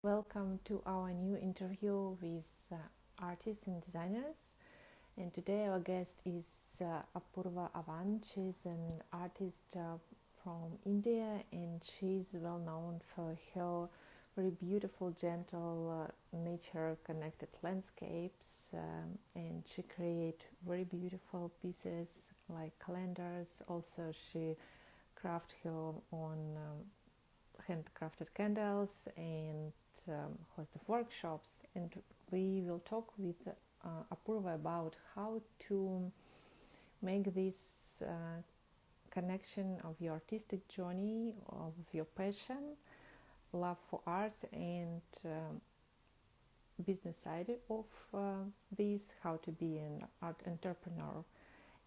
Welcome to our new interview with artists and designers. And today our guest is Apurva Avan. She's an artist from India, and she's well known for her very beautiful, gentle, nature-connected landscapes. And she creates very beautiful pieces like calendars. Also, she crafts her own handcrafted candles and host of workshops. And we will talk with Apurva about how to make this connection of your artistic journey, of your passion, love for art, and business side of this, how to be an art entrepreneur.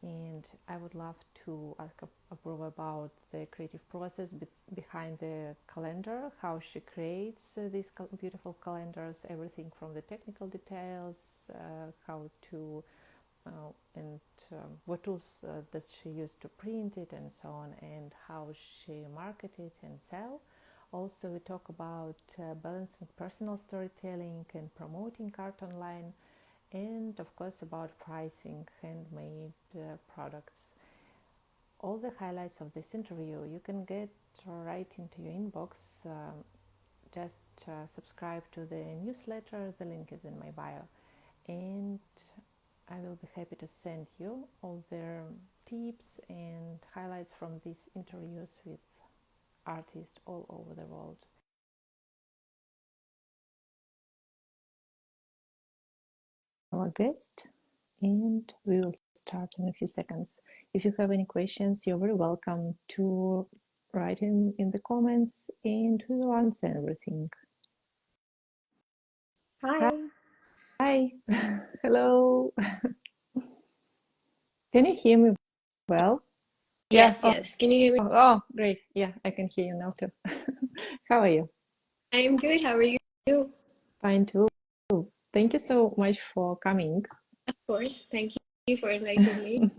And I would love to ask Apurva about the creative process behind the calendar, how she creates these beautiful calendars, everything from the technical details, how to and what tools does she use to print it and so on, and how she market it and sell. Also, we talk about balancing personal storytelling and promoting art online, and of course about pricing handmade products. All the highlights of this interview you can get right into your inbox. Just subscribe to the newsletter, the link is in my bio, and I will be happy to send you all the tips and highlights from these interviews with artists all over the world. Our guest, and we will start in a few seconds. If you have any questions, you're very welcome to write in the comments, and we will answer everything. Hi. Hi. Hello. Can you hear me well? Yes, Oh, yes. Can you hear me? oh, great. Yeah, I can hear you now too. How are you? I'm good. How are you? Fine too. Thank you so much for coming. Of course. Thank you for inviting me.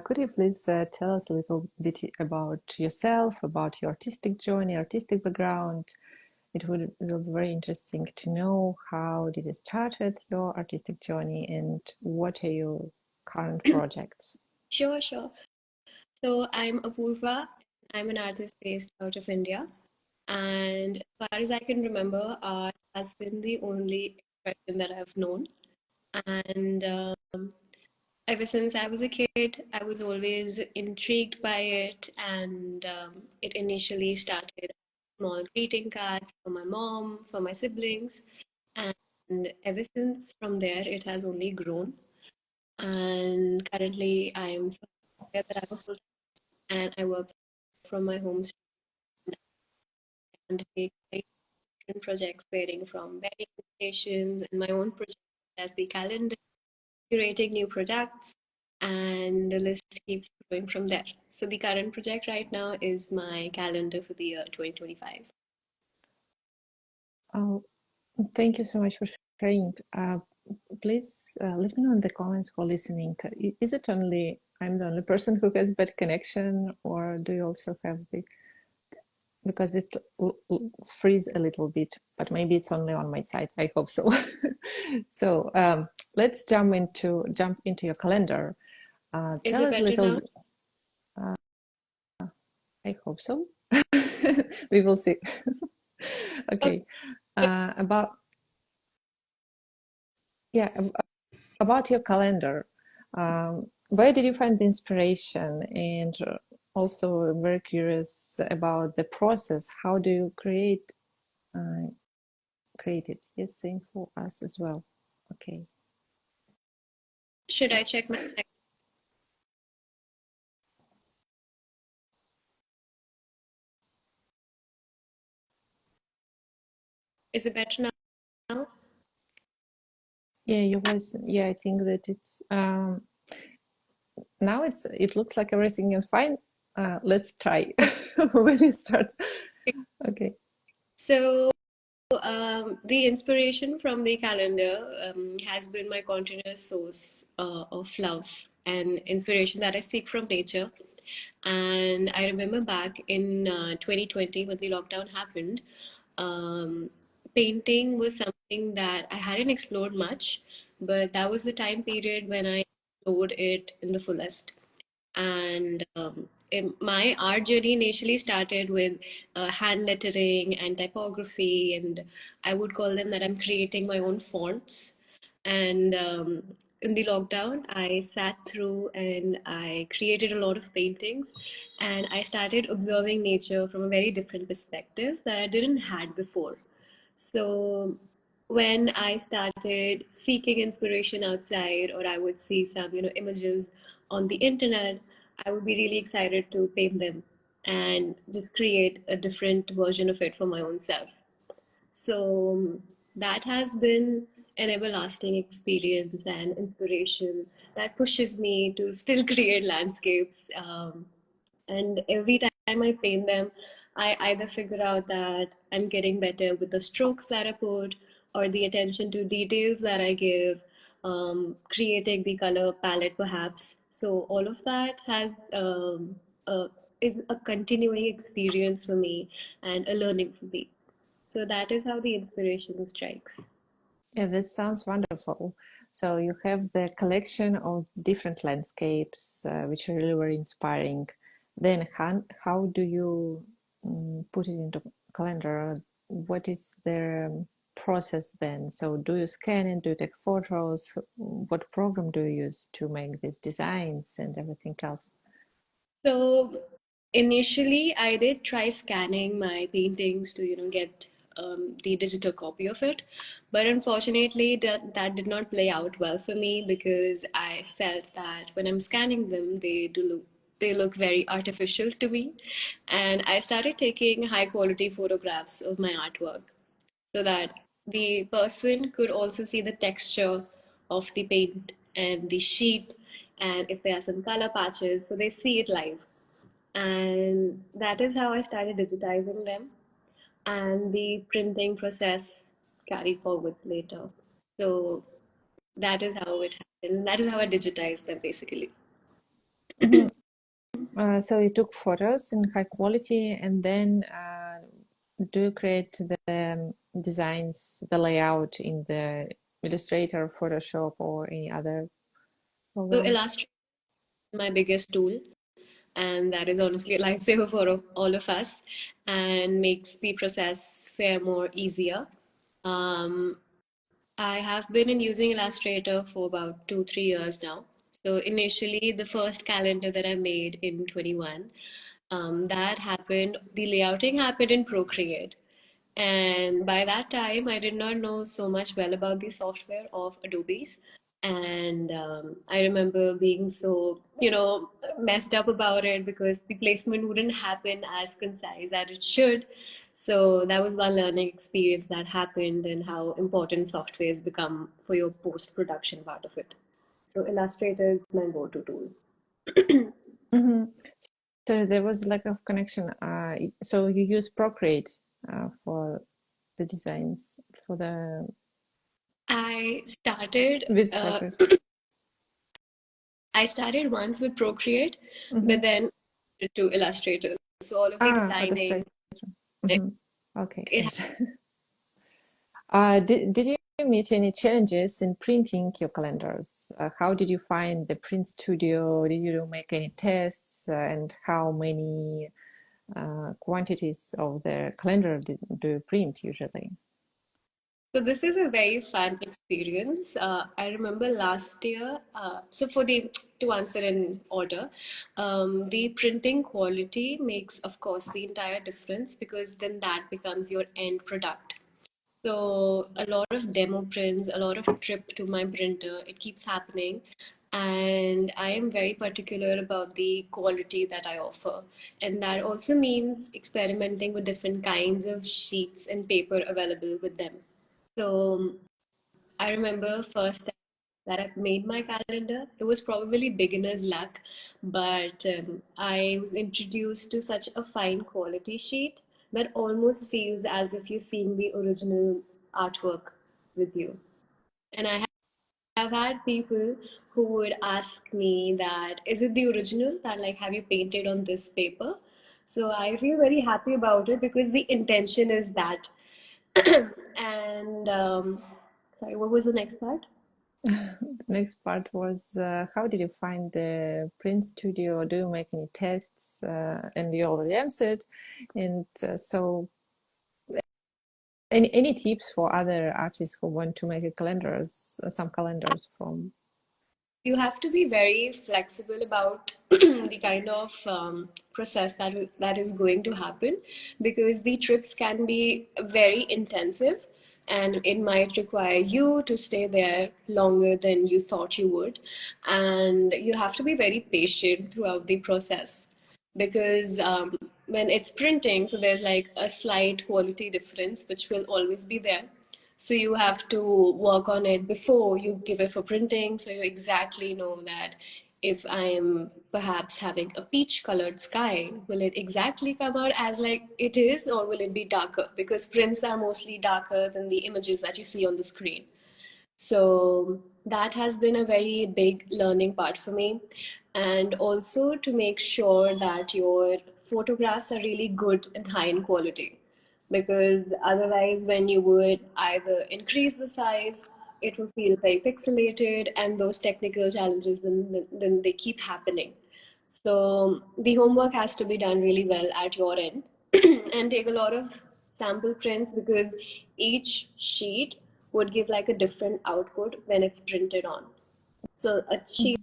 Could you please tell us a little bit about yourself, about your artistic journey, artistic background? It will be very interesting to know how did you started your artistic journey and what are your current projects? Sure, sure. So I'm Apurva. I'm an artist based out of India. And as far as I can remember, art has been the only expression that I've known. And ever since I was a kid, I was always intrigued by it. And it initially started small greeting cards for my mom, for my siblings. And ever since from there, it has only grown. And currently, I am so aware that I'm a full and I work from my home and take different projects varying from wedding invitations and my own projects as the calendar, curating new products, and the list keeps growing from there. So the current project right now is my calendar for the year 2025. Oh, thank you so much for sharing. Please let me know in the comments who are listening. Is it only I'm the only person who has bad connection, or do you also have the because it freeze a little bit, but maybe it's only on my side. I hope so. So let's jump into your calendar. Is Tell it us a better now? little. I hope so. We will see. Okay. About yeah, about your calendar. Where did you find the inspiration? And also very curious about the process. How do you create it? Yes, same for us as well. Okay. Should I check my? Is it better now? Yeah, your voice. Yeah, I think that it's now it looks like everything is fine. Let's try when you start. Okay. So, the inspiration from the calendar has been my continuous source of love and inspiration that I seek from nature. And I remember back in 2020 when the lockdown happened, Um, Painting was something that I hadn't explored much, but that was the time period when I explored it in the fullest. And my art journey initially started with hand lettering and typography, and I would call them that I'm creating my own fonts. And in the lockdown, I sat through and I created a lot of paintings, and I started observing nature from a very different perspective that I didn't had before. So when I started seeking inspiration outside, or I would see some, images on the internet, I would be really excited to paint them and just create a different version of it for my own self. So that has been an everlasting experience and inspiration that pushes me to still create landscapes. And every time I paint them, I either figure out that I'm getting better with the strokes that I put or the attention to details that I give, creating the color palette perhaps. So all of that uh, is a continuing experience for me and a learning for me. So that is how the inspiration strikes. Yeah, that sounds wonderful. So you have the collection of different landscapes, which are really very inspiring. Then how do you put it into calendar? What is the process then? So do you scan it? Do you take photos? What program do you use to make these designs and everything else? So initially, I did try scanning my paintings to, get the digital copy of it, but unfortunately, that did not play out well for me because I felt that when I'm scanning them, they look very artificial to me, and I started taking high quality photographs of my artwork so that the person could also see the texture of the paint and the sheet, and if there are some color patches, so they see it live. And that is how I started digitizing them, and the printing process carried forwards later. So that is how it happened. That is how I digitized them basically. Mhm. So you took photos in high quality, and then do you create the designs, the layout in the Illustrator, Photoshop, or any other So program? Illustrator is my biggest tool, and that is honestly a lifesaver for all of us and makes the process far more easier. Um, I have been in using Illustrator for about 2, 3 years now. So initially, the first calendar that I made in 21, that happened, the layouting happened in Procreate. And by that time, I did not know so much well about the software of Adobe's. And I remember being so, messed up about it because the placement wouldn't happen as concise as it should. So that was one learning experience that happened and how important softwares become for your post-production part of it. So Illustrator is my go-to tool. Hmm. So there was lack of connection. So you use Procreate for the designs for the I started with uh, Procreate. I started once with Procreate, Hmm. but then to Illustrator. So all of the designing, Illustrator. Hmm. Okay, it great. Did you meet any challenges in printing your calendars? How did you find the print studio? Did you make any tests? And how many quantities of the calendar do you print usually? So this is a very fun experience. I remember last year. So for the to answer in order, the printing quality makes, of course, the entire difference because then that becomes your end product. So a lot of demo prints, a lot of trip to my printer, it keeps happening. And I am very particular about the quality that I offer. And that also means experimenting with different kinds of sheets and paper available with them. So I remember first time that I made my calendar. It was probably beginner's luck, but I was introduced to such a fine quality sheet that almost feels as if you're seeing the original artwork with you. And I have had people who would ask me that, is it the original? That like, have you painted on this paper? So I feel very happy about it because the intention is that. And sorry, what was the next part? The next part was how did you find the print studio? Do you make any tests? And you already answered. And so, any tips for other artists who want to make a calendars, some calendars from? You have to be very flexible about the kind of process that is going to happen, because the trips can be very intensive and it might require you to stay there longer than you thought you would, and you have to be very patient throughout the process, because when it's printing, so there's like a slight quality difference which will always be there. So you have to work on it before you give it for printing, so you exactly know that if I am perhaps having a peach colored sky, will it exactly come out as like it is, or will it be darker? Because prints are mostly darker than the images that you see on the screen. So that has been a very big learning part for me. And also to make sure that your photographs are really good and high in quality. Because otherwise, when you would either increase the size, it will feel very pixelated, and those technical challenges then they keep happening. So the homework has to be done really well at your end and take a lot of sample prints, because each sheet would give like a different output when it's printed on. So a sheet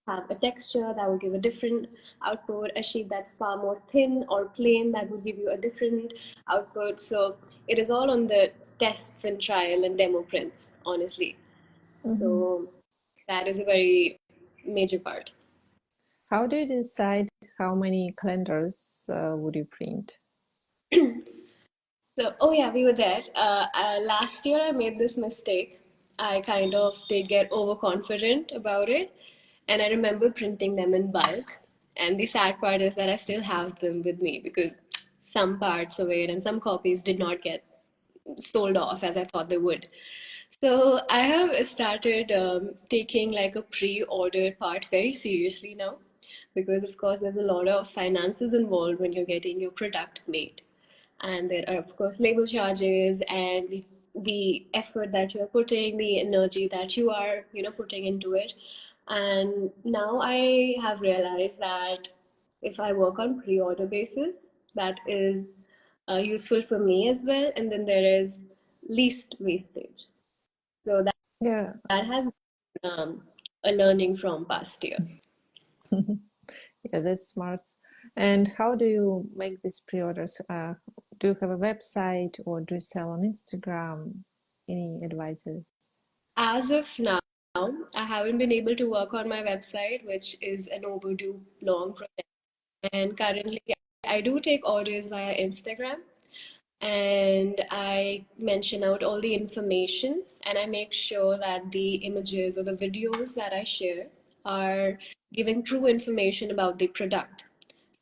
have a texture that will give a different output, a sheet that's far more thin or plain that will give you a different output. So it is all on the tests and trial and demo prints, honestly. Mhm. So that is a very major part. How do you decide how many calendars would you print? So, oh yeah, we were there. Last year, I made this mistake. I kind of did get overconfident about it, and I remember printing them in bulk. And the sad part is that I still have them with me, because some parts of it and some copies did not get sold off as I thought they would. So I have started taking like a pre-order part very seriously now, because of course there's a lot of finances involved when you're getting your product made, and there are of course label charges and the effort that you're putting, the energy that you are putting into it. And now I have realized that if I work on pre-order basis, that is useful for me as well, and then there is least wastage. So Yeah. that has been a learning from past year. Yeah, that's smart. And how do you make these pre-orders? Do you have a website or do you sell on Instagram? Any advices? As of now, I haven't been able to work on my website, which is an overdue long project. And currently, I do take orders via Instagram, and I mention out all the information, and I make sure that the images or the videos that I share are giving true information about the product.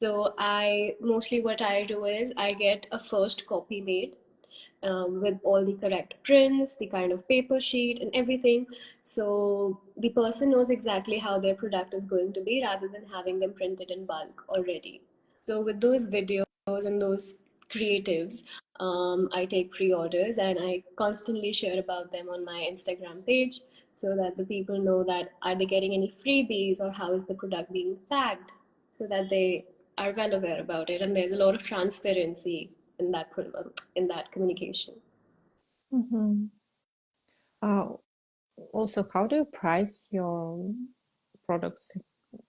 So I mostly what I do is I get a first copy made with all the correct prints, the kind of paper sheet, and everything. So the person knows exactly how their product is going to be, rather than having them printed in bulk already. So with those videos and those creatives, I take pre-orders and I constantly share about them on my Instagram page, so that the people know that are they getting any freebies or how is the product being packed, so that they are well aware about it, and there's a lot of transparency in that communication. Mhm. Uh, Also, how do you price your products,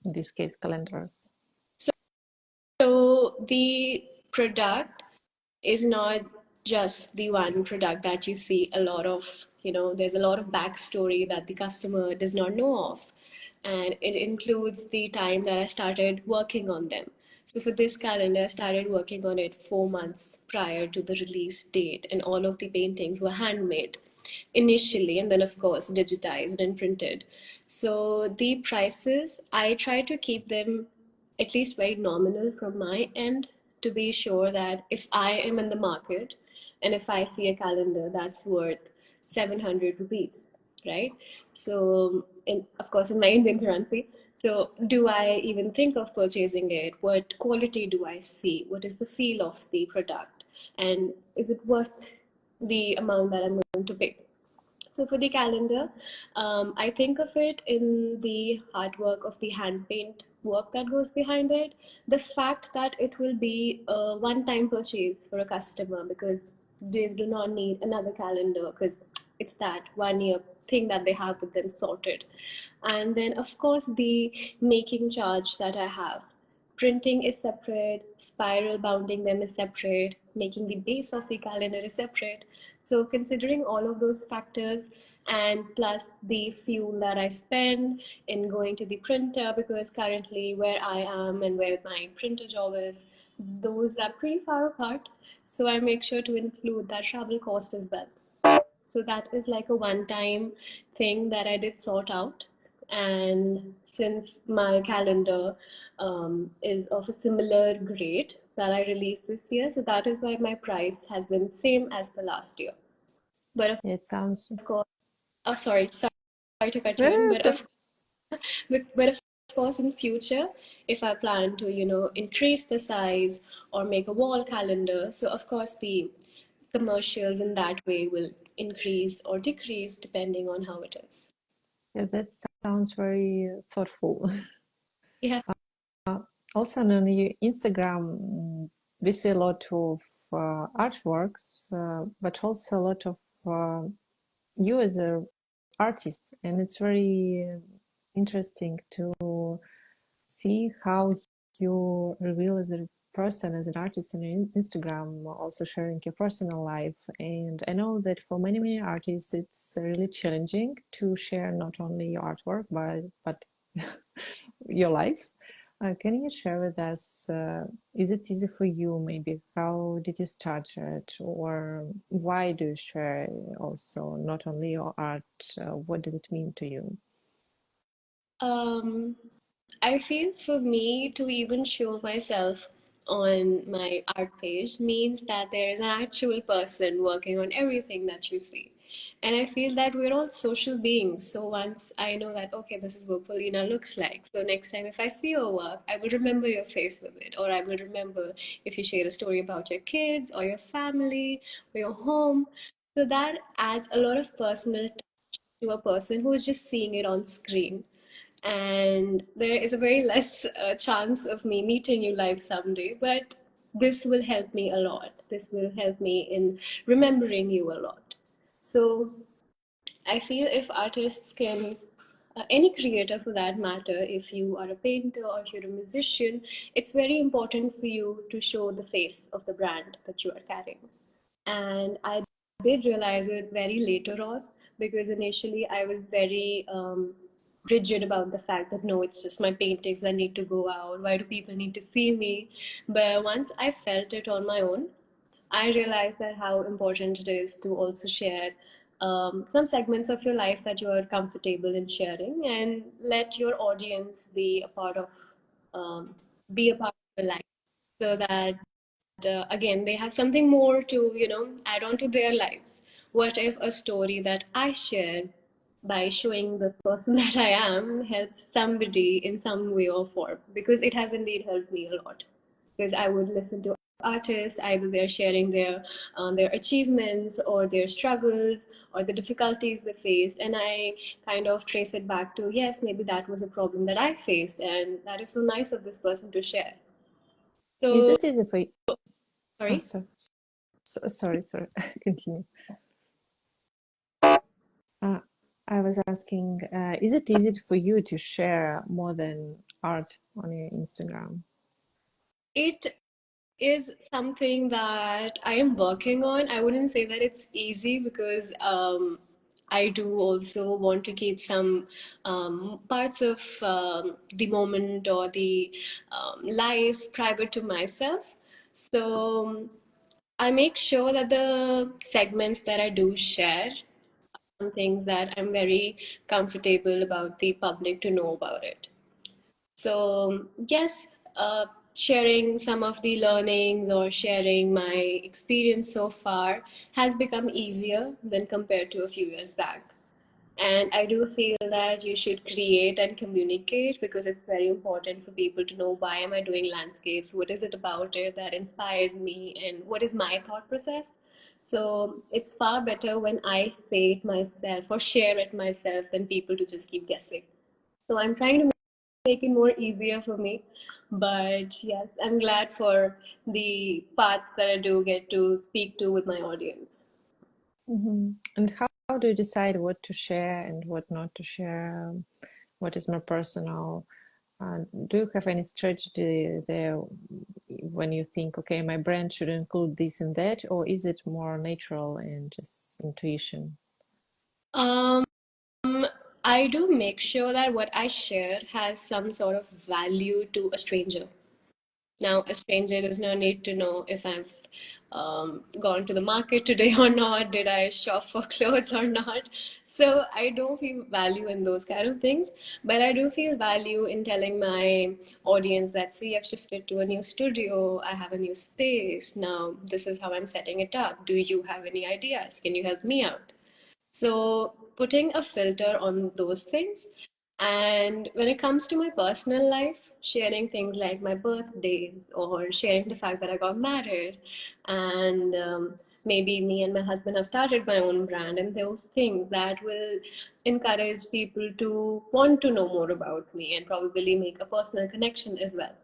in this case, calendars? So the product is not just the one product that you see a lot of, there's a lot of backstory that the customer does not know of. And it includes the time that I started working on them. So for this calendar, I started working on it 4 months prior to the release date, and all of the paintings were handmade initially, and then of course digitized and printed. So the prices, I try to keep them at least very nominal from my end, to be sure that if I am in the market and if I see a calendar that's worth 700 rupees, right? So, of course, in my Indian currency. So, do I even think of purchasing it? What quality do I see? What is the feel of the product? And is it worth the amount that I'm going to pay. So for the calendar, I think of it in the hard work of the hand paint work that goes behind it. The fact that it will be a one-time purchase for a customer because they do not need another calendar because it's that 1 year thing that they have with them sorted. And then of course the making charge that I have. Printing is separate, spiral bounding them is separate, making the base of the calendar is separate. So considering all of those factors and plus the fuel that I spend in going to the printer, because currently where I am and where my printer job is, those are pretty far apart. So I make sure to include that travel cost as well. So that is like a one time thing that I did sort out. And since my calendar is of a similar grade that I released this year, so that is why my price has been same as the last year. But It sounds. of course, oh sorry to cut you in, but of course in future, if I plan to, increase the size or make a wall calendar, so of course the commercials in that way will increase or decrease depending on how it is. Yeah, that sounds very thoughtful. Yeah. Also on your Instagram, we see a lot of artworks, but also a lot of you as a artist, and it's very interesting to see how you reveal as a person, as an artist on Instagram, also sharing your personal life. And I know that for many artists, it's really challenging to share not only your artwork, but your life. Can you share with us, is it easy for you maybe? How did you start it? Or why do you share also not only your art? What does it mean to you? Um, I feel for me to even show myself on my art page means that there is an actual person working on everything that you see. And I feel that we're all social beings. So once I know that, okay, this is what Paulina looks like. So next time if I see your work, I will remember your face with it. Or I will remember if you share a story about your kids or your family or your home. So that adds a lot of personal touch to a person who is just seeing it on screen. And there is a very less chance of me meeting you live someday, but this will help me a lot. This will help me in remembering you a lot. So I feel if artists can, any creator for that matter, if you are a painter or if you're a musician, it's very important for you to show the face of the brand that you are carrying. And I did realize it very later on because initially I was very rigid about the fact that no, it's just my paintings that need to go out. Why do people need to see me? But once I felt it on my own, I realized that how important it is to also share some segments of your life that you are comfortable in sharing and let your audience um, be a part of your life so that again they have something more to add on to their lives. What if a story that I share by showing the person that I am helps somebody in some way or form, because it has indeed helped me a lot, because I would listen to artists, either they're sharing their achievements or their struggles or the difficulties they faced, and I kind of trace it back to, yes, maybe that was a problem that I faced, and that is so nice of this person to share. Is So it easy for you? Oh, sorry. sorry. Continue. Uh, I was asking, is it easy for you to share more than art on your Instagram? It is something that I am working on. I wouldn't say that it's easy because I do also want to keep some parts of the moment or the life private to myself. So I make sure that the segments that I do share are things that I'm very comfortable about the public to know about it. So, yes, sharing some of the learnings or sharing my experience so far has become easier than compared to a few years back. And I do feel that you should create and communicate because it's very important for people to know why am I doing landscapes, what is it about it that inspires me, and what is my thought process. So it's far better when I say it myself or share it myself than people to just keep guessing. So I'm trying to make it more easier for me. But yes, I'm glad for the parts that I do get to speak to with my audience. And how do you decide what to share and what not to share? What is more personal? Do you have any strategy there when you think, okay, my brand should include this and that, or is it more natural and just intuition? Um, I do make sure that what I share has some sort of value to a stranger. Now, a stranger does not need to know if I've gone to the market today or not, did I shop for clothes or not. So I don't feel value in those kind of things, but I do feel value in telling my audience that, see, I've shifted to a new studio, I have a new space. Now, this is how I'm setting it up. Do you have any ideas? Can you help me out? So putting a filter on those things. And when it comes to my personal life, sharing things like my birthdays or sharing the fact that I got married and maybe me and my husband have started my own brand and those things that will encourage people to want to know more about me and probably make a personal connection as well.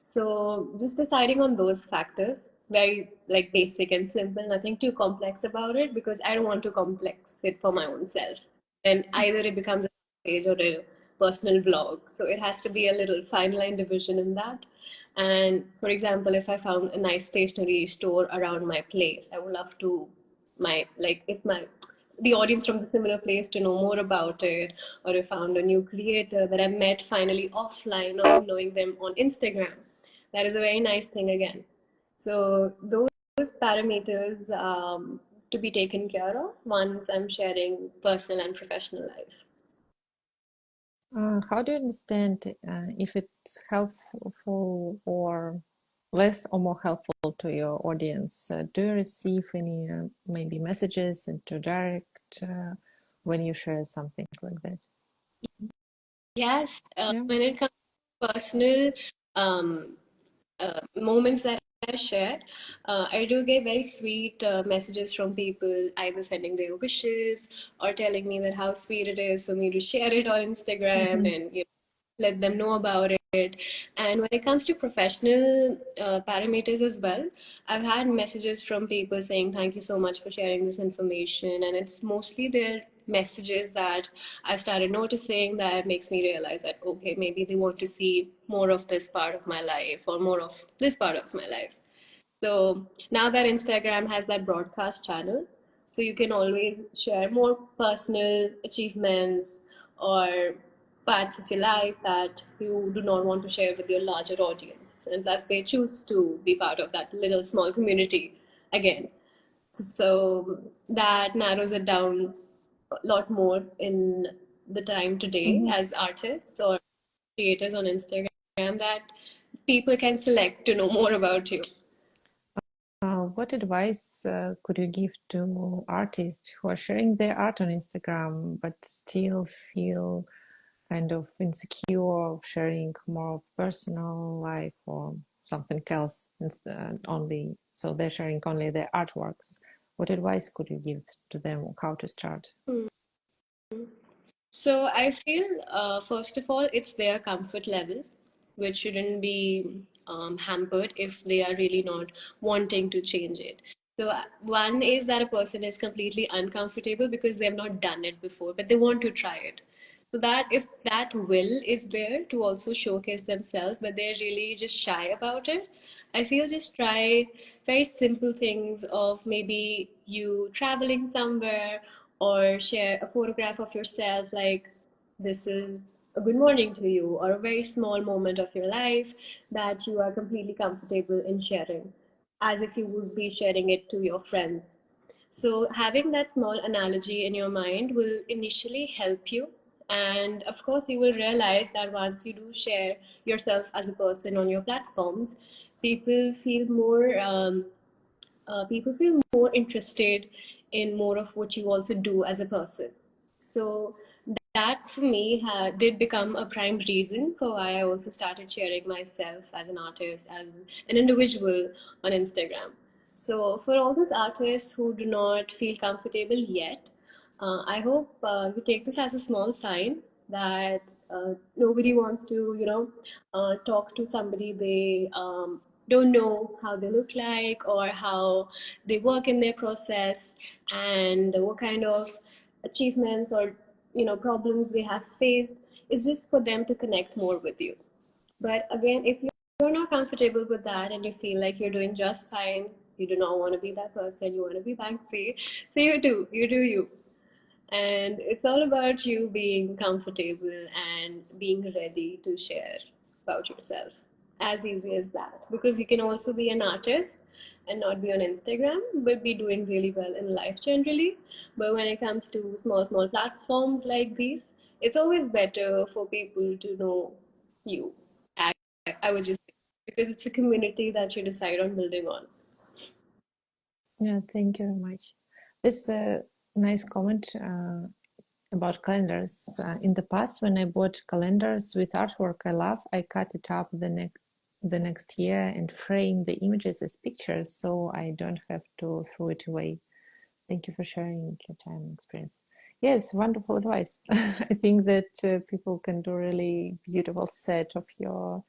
So just deciding on those factors, very like basic and simple, nothing too complex about it because I don't want to complex it for my own self. And either it becomes a page or a personal blog. So it has to be a little fine line division in that. And for example, if I found a nice stationery store around my place, I would love to my like if my the audience from the similar place to know more about it, or I found a new creator that I met finally offline or knowing them on Instagram. That is a very nice thing again. So those parameters to be taken care of once I'm sharing personal and professional life. How do you understand if it's helpful or less or more helpful to your audience? Do you receive any maybe messages into direct when you share something like that? Yes, Yeah. when it comes to personal um, moments that I share, I do get very sweet messages from people either sending their wishes or telling me that how sweet it is for me to share it on Instagram Mm-hmm. and let them know about it. And when it comes to professional parameters as well, I've had messages from people saying, thank you so much for sharing this information. And it's mostly their messages that I started noticing that makes me realize that, okay, maybe they want to see more of this part of my life or more of this part of my life. So now that Instagram has that broadcast channel, so you can always share more personal achievements or parts of your life that you do not want to share with your larger audience. And plus, they choose to be part of that little small community again. So that narrows it down a lot more in the time today Mm-hmm. as artists or creators on Instagram that people can select to know more about you. What advice could you give to artists who are sharing their art on Instagram but still feel kind of insecure of sharing more of personal life or something else instead only, so they're sharing only their artworks? What advice could you give to them how to start? So I feel, first of all, it's their comfort level, which shouldn't be hampered if they are really not wanting to change it. So one is that a person is completely uncomfortable because they have not done it before, but they want to try it. So that if that will is there to also showcase themselves, but they're really just shy about it, I feel just try very simple things of maybe you traveling somewhere or share a photograph of yourself like this is a good morning to you or a very small moment of your life that you are completely comfortable in sharing as if you would be sharing it to your friends. So, having that small analogy in your mind will initially help you. And of course, you will realize that once you do share yourself as a person on your platforms, people feel more people feel more interested in more of what you also do as a person. So that for me did become a prime reason for why I also started sharing myself as an artist, as an individual on Instagram. So, for all those artists who do not feel comfortable yet, I hope you take this as a small sign that nobody wants to, talk to somebody they don't know how they look like or how they work in their process and what kind of achievements or problems they have faced. It's just for them to connect more with you. But again, if you're not comfortable with that and you feel like you're doing just fine, you do not want to be that person, you want to be Banksy, so you do you. And it's all about you being comfortable and being ready to share about yourself. As easy as that. Because you can also be an artist and not be on Instagram, but be doing really well in life generally. But when it comes to small platforms like these, it's always better for people to know you. I, I would just say, because it's a community that you decide on building on. Yeah, thank you very much. This nice comment about calendars. In the past, when I bought calendars with artwork I love, I cut it up the next year and frame the images as pictures, so I don't have to throw it away. Thank you for sharing your time and experience. Yes, wonderful advice. I think that people can do really beautiful set of your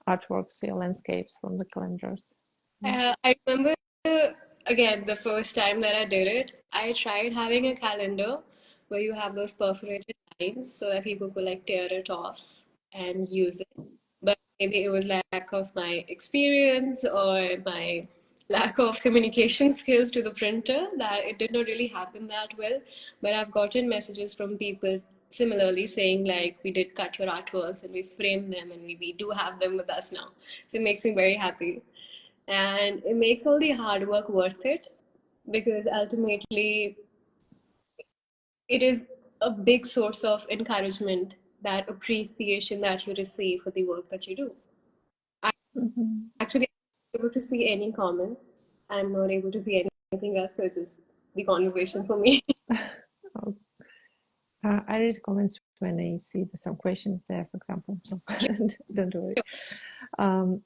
artworks, your landscapes from the calendars. I remember again the first time that I did it, I tried having a calendar where you have those perforated lines so that people could like tear it off and use it. But maybe it was lack of my experience or my lack of communication skills to the printer that it did not really happen that well. But I've gotten messages from people similarly saying like we did cut your artworks and we framed them and we do have them with us now. So it makes me very happy and it makes all the hard work worth it because ultimately it is a big source of encouragement, that appreciation that you receive for the work that you do. I Mhm. actually am able to see any comments. I'm not able to see anything else, so it's just the conversation for me. Oh, I read comments when I see some questions there, for example, so don't worry.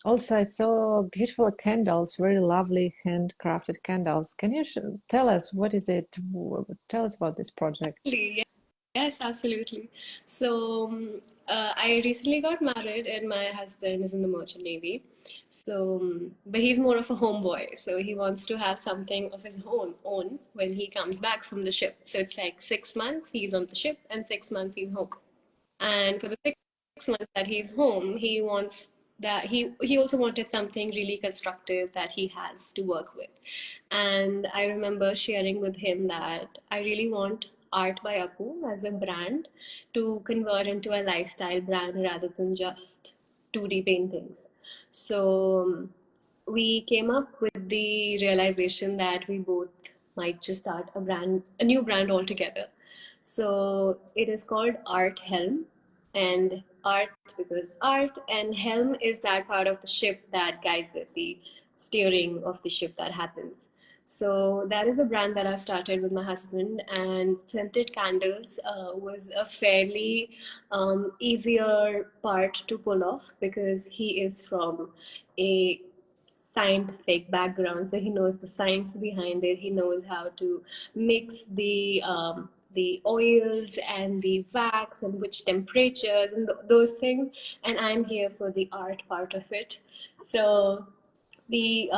Also, I saw beautiful candles, very lovely handcrafted candles. Can you tell us what is it? Tell us about this project. Absolutely, yes, absolutely. So, I recently got married, and my husband is in the Merchant Navy. So, but he's more of a homeboy, so he wants to have something of his own when he comes back from the ship. So it's like 6 months he's on the ship, and 6 months he's home. And for the 6 months that he's home, he wants that he also wanted something really constructive that he has to work with. And I remember sharing with him that I really want Art by Apu as a brand to convert into a lifestyle brand rather than just 2D paintings. So we came up with the realization that we both might just start a new brand altogether. So it is called Art Helm, and art because art and helm is that part of the ship that guides it, the steering of the ship that happens. So that is a brand that I started with my husband, and scented candles was a fairly easier part to pull off because he is from a scientific background, so he knows the science behind it. He knows how to mix the oils and the wax and which temperatures and those things. And I'm here for the art part of it. So we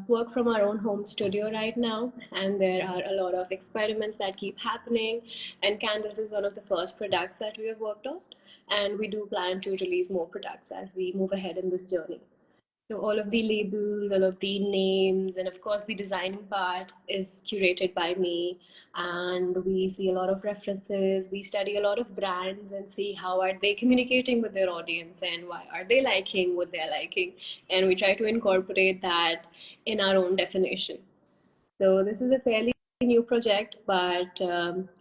work from our own home studio right now, and there are a lot of experiments that keep happening. And candles is one of the first products that we have worked on, and we do plan to release more products as we move ahead in this journey. So all of the labels, all of the names, and of course the designing part is curated by me. And we see a lot of references. We study a lot of brands and see how are they communicating with their audience and why are they liking what they're liking. And we try to incorporate that in our own definition. So this is a fairly new project, but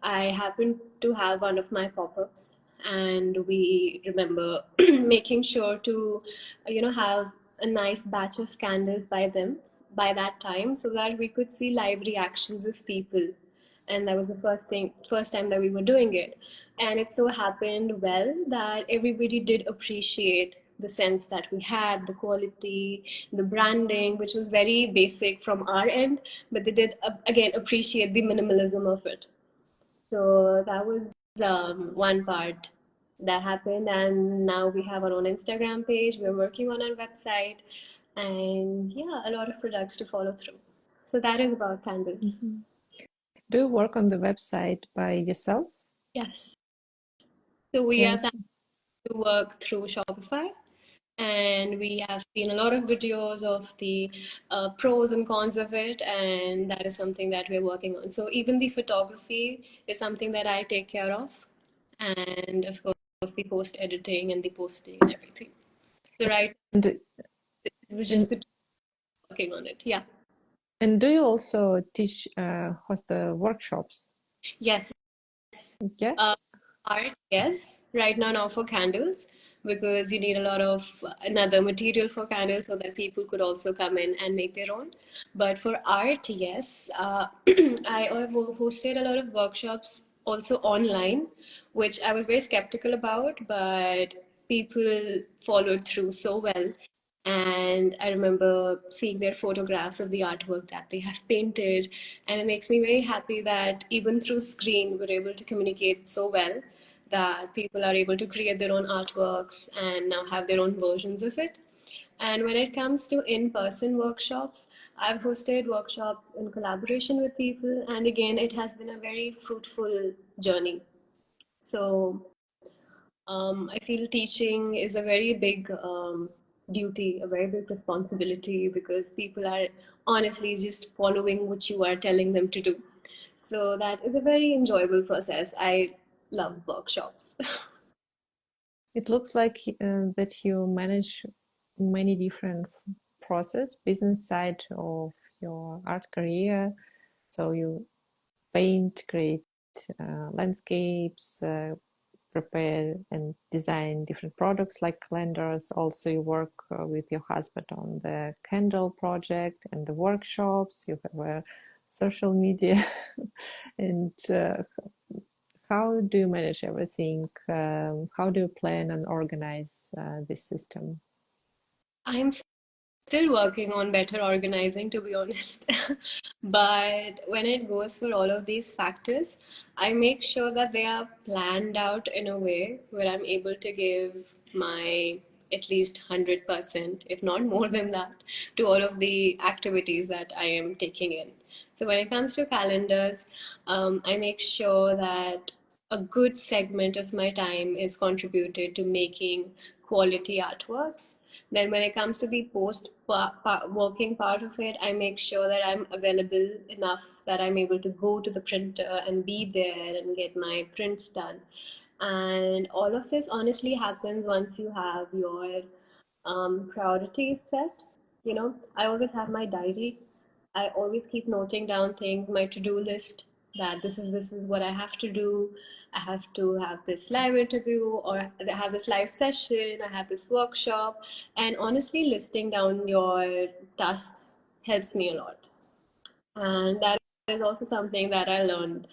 I happen to have one of my pop-ups, and we remember making sure to, have a nice batch of candles by that time, so that we could see live reactions of people. And that was the first time that we were doing it. And it so happened well that everybody did appreciate the sense that we had, the quality, the branding, which was very basic from our end, but they did again appreciate the minimalism of it. So that was one part that happened, and now we have our own Instagram page. We're working on our website, and yeah, a lot of products to follow through. So that is about candles. Mhm. Do you work on the website by yourself? Yes. So we are Yes. planning to work through Shopify, and we have seen a lot of videos of the pros and cons of it, and that is something that we're working on. So even the photography is something that I take care of, and of course the post editing and the posting and everything. So right, And this was just and, the two working on it. Yeah. and do you also teach host the workshops? Yes. Yeah. Uh, Art, yes. Right now for candles, because you need a lot of another material for candles so that people could also come in and make their own. But for art, yes. I have hosted a lot of workshops also online, which I was very skeptical about, but people followed through so well. And I remember seeing their photographs of the artwork that they have painted, and it makes me very happy that even through screen we're able to communicate so well that people are able to create their own artworks and now have their own versions of it. And when it comes to in-person workshops, I've hosted workshops in collaboration with people, and again, it has been a very fruitful journey. So I feel teaching is a very big duty, a very big responsibility, because people are honestly just following what you are telling them to do. So that is a very enjoyable process. I love workshops. It looks like that you manage many different process, business side of your art career. So you paint, create landscapes, prepare and design different products like calendars. Also, you work with your husband on the candle project and the workshops. You have a social media, and how do you manage everything? How do you plan and organize this system? I'm still working on better organizing, to be honest. But when it goes for all of these factors, I make sure that they are planned out in a way where I'm able to give my at least 100%, if not more than that, to all of the activities that I am taking in. So when it comes to calendars, I make sure that a good segment of my time is contributed to making quality artworks. Then, when it comes to the working part of it, I make sure that I'm available enough that I'm able to go to the printer and be there and get my prints done. And all of this honestly happens once you have your priorities set. I always have my diary. I always keep noting down things, my to-do list, that this is what I have to do. I have to have this live interview, or I have this live session, I have this workshop. And honestly, listing down your tasks helps me a lot. And that is also something that I learned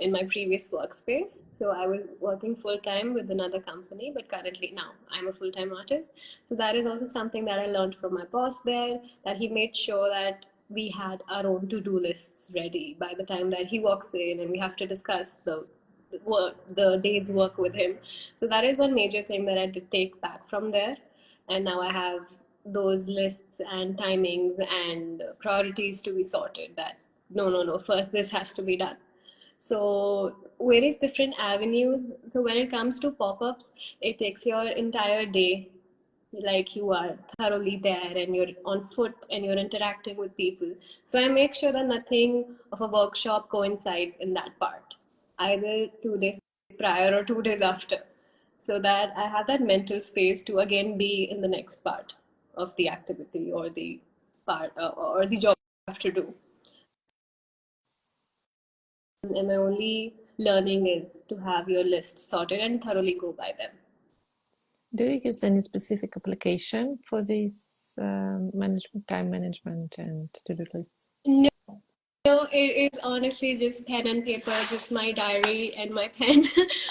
in my previous workspace. So I was working full time with another company, but currently now I'm a full time artist. So that is also something that I learned from my boss there, that he made sure that we had our own to do lists ready by the time that he walks in, and we have to discuss the day's work with him. So that is one major thing that I did take back from there. And now I have those lists and timings and priorities to be sorted, that no, first this has to be done. So various different avenues. So when it comes to pop-ups, it takes your entire day, like you are thoroughly there and you're on foot and you're interacting with people. So I make sure that nothing of a workshop coincides in that part, either 2 days prior or 2 days after, so that I have that mental space to again be in the next part of the activity, or the part or the job I have to do. And my only learning is to have your list sorted and thoroughly go by them. Do you use any specific application for this management, time management, and to-do lists? No, it is honestly just pen and paper, just my diary and my pen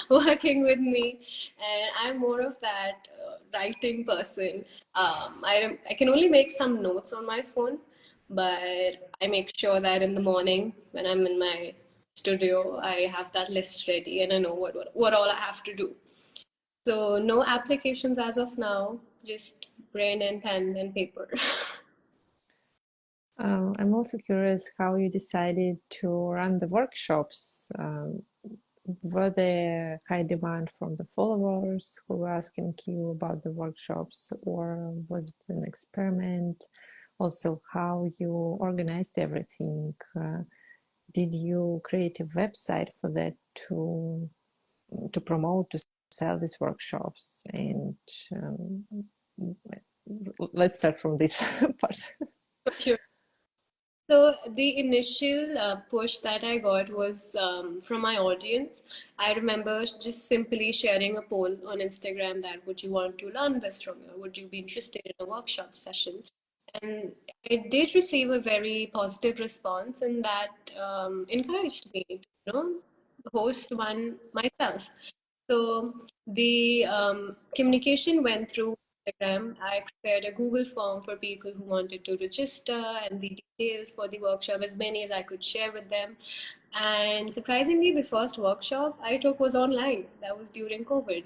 working with me. And I'm more of that writing person. I can only make some notes on my phone, but I make sure that in the morning when I'm in my studio, I have that list ready and I know what all I have to do. So no applications as of now, just brain and pen and paper. I'm also curious how you decided to run the workshops. Were there high demand from the followers who were asking you about the workshops, or was it an experiment? Also, how you organized everything. Did you create a website for that to promote, to sell these workshops? And um, let's start from this part. For sure. So the initial push that I got was from my audience. I remember just simply sharing a poll on Instagram that would you want to learn this from me, or would you be interested in a workshop session? And I did receive a very positive response, and that encouraged me to, host one myself. So the communication went through Instagram. I prepared a Google form for people who wanted to register and the details for the workshop, as many as I could share with them. And surprisingly, the first workshop I took was online. That was during COVID.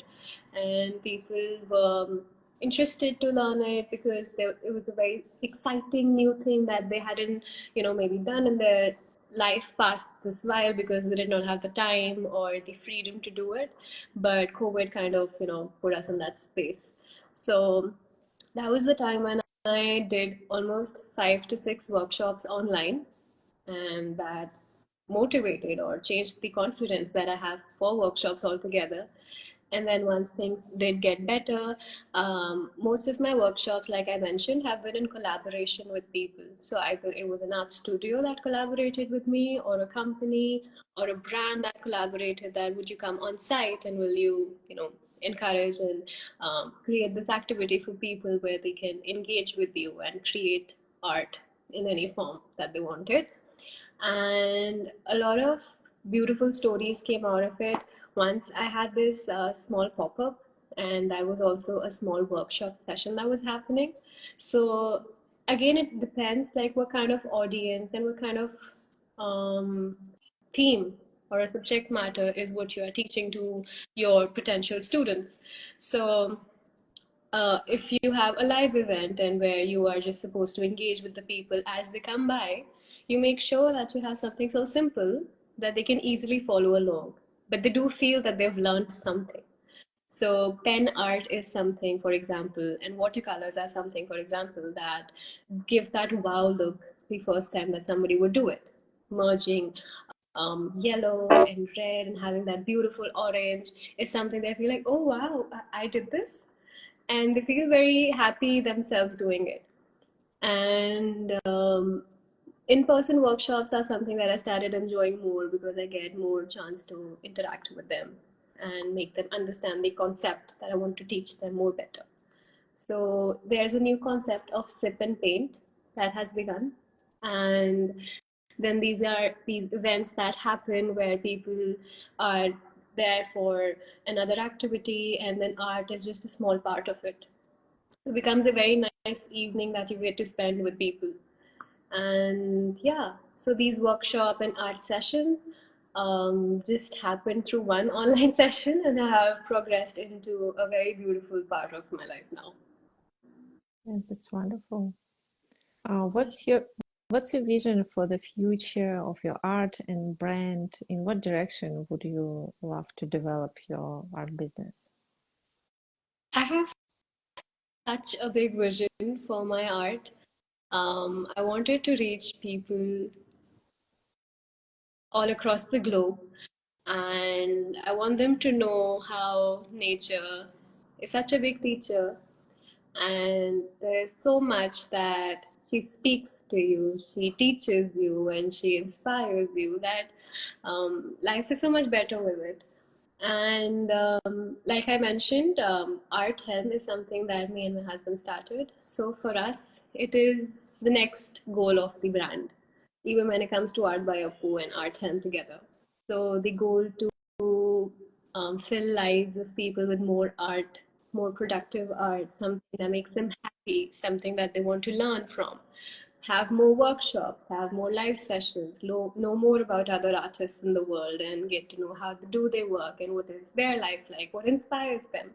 And people were interested to learn it because it was a very exciting new thing that they hadn't, maybe done in their life past this while because they did not have the time or the freedom to do it. But COVID kind of, put us in that space. So that was the time when I did almost 5 to 6 workshops online, and that motivated or changed the confidence that I have for workshops altogether. And then once things did get better, most of my workshops, like I mentioned, have been in collaboration with people. So either it was an art studio that collaborated with me, or a company, or a brand that collaborated. That would you come on site and will you, encourage and create this activity for people where they can engage with you and create art in any form that they wanted. And a lot of beautiful stories came out of it. Once I had this small pop-up, and that was also a small workshop session that was happening. So again, it depends like what kind of audience and what kind of um, theme or a subject matter is what you are teaching to your potential students. So if you have a live event and where you are just supposed to engage with the people as they come by, you make sure that you have something so simple that they can easily follow along, but they do feel that they've learned something. So pen art is something, for example, and watercolors are something, for example, that give that wow look the first time that somebody would do it. Merging yellow and red and having that beautiful orange is something they feel like, oh wow, I did this, and they feel very happy themselves doing it. And in-person workshops are something that I started enjoying more because I get more chance to interact with them and make them understand the concept that I want to teach them more better. So there's a new concept of sip and paint that has begun. And then these are these events that happen where people are there for another activity, and then art is just a small part of it. It becomes a very nice evening that you get to spend with people. And yeah, so these workshop and art sessions just happened through one online session, and I have progressed into a very beautiful part of my life now. Yeah, that's wonderful. What's your vision for the future of your art and brand? In what direction would you love to develop your art business? I have such a big vision for my art. I wanted to reach people all across the globe, and I want them to know how nature is such a big teacher, and there's so much that she speaks to you, she teaches you, and she inspires you that life is so much better with it. And like I mentioned, art helm is something that me and my husband started. So for us, it is the next goal of the brand, even when it comes to Art by Appu and art helm together. So the goal to fill lives of people with more art more productive art, something that makes them happy, something that they want to learn from. Have more workshops, have more live sessions, know more about other artists in the world and get to know how do they work and what is their life like, what inspires them.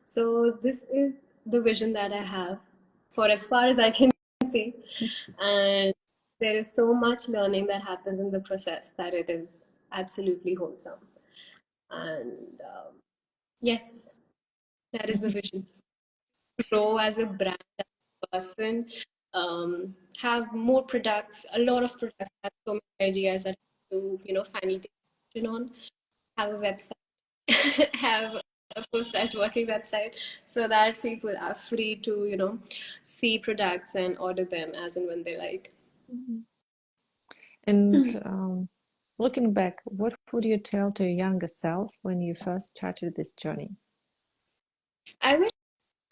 So this is the vision that I have for as far as I can see. And there is so much learning that happens in the process that it is absolutely wholesome. And yes, that is the vision. Grow as a brand, as a person, have more products, a lot of products, have so many ideas that to, finally take action on, have a website, have a full-fledged working website so that people are free to, see products and order them as and when they like. Mhm. And looking back, what would you tell to your younger self when you first started this journey? I would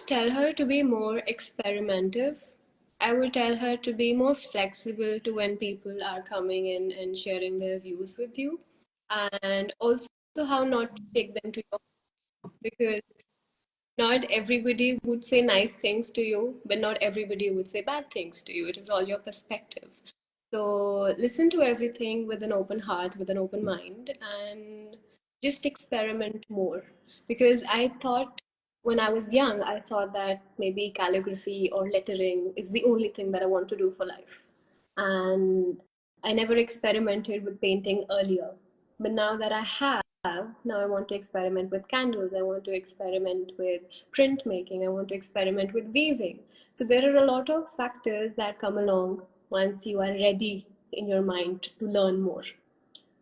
tell her to be more experimentative. I would tell her to be more flexible to when people are coming in and sharing their views with you, and also how not to take them to your, because not everybody would say nice things to you, but not everybody would say bad things to you. It is all your perspective. So listen to everything with an open heart, with an open mind, and just experiment more. Because I thought when I was young, I thought that maybe calligraphy or lettering is the only thing that I want to do for life. And I never experimented with painting earlier. But now that I have, now I want to experiment with candles, I want to experiment with printmaking, I want to experiment with weaving. So there are a lot of factors that come along once you are ready in your mind to learn more.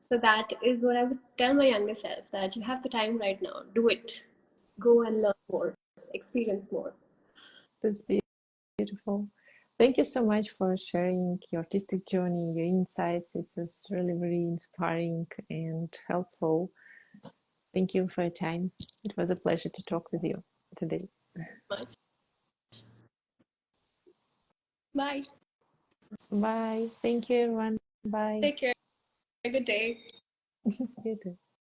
So that is what I would tell my younger self, that you have the time right now, do it. Go and learn more, experience more. That's beautiful. Thank you so much for sharing your artistic journey, your insights. It was really very inspiring and helpful. Thank you for your time. It was a pleasure to talk with you today. Much. Bye. Bye. Thank you, everyone. Bye. Take care. Have a good day. You too.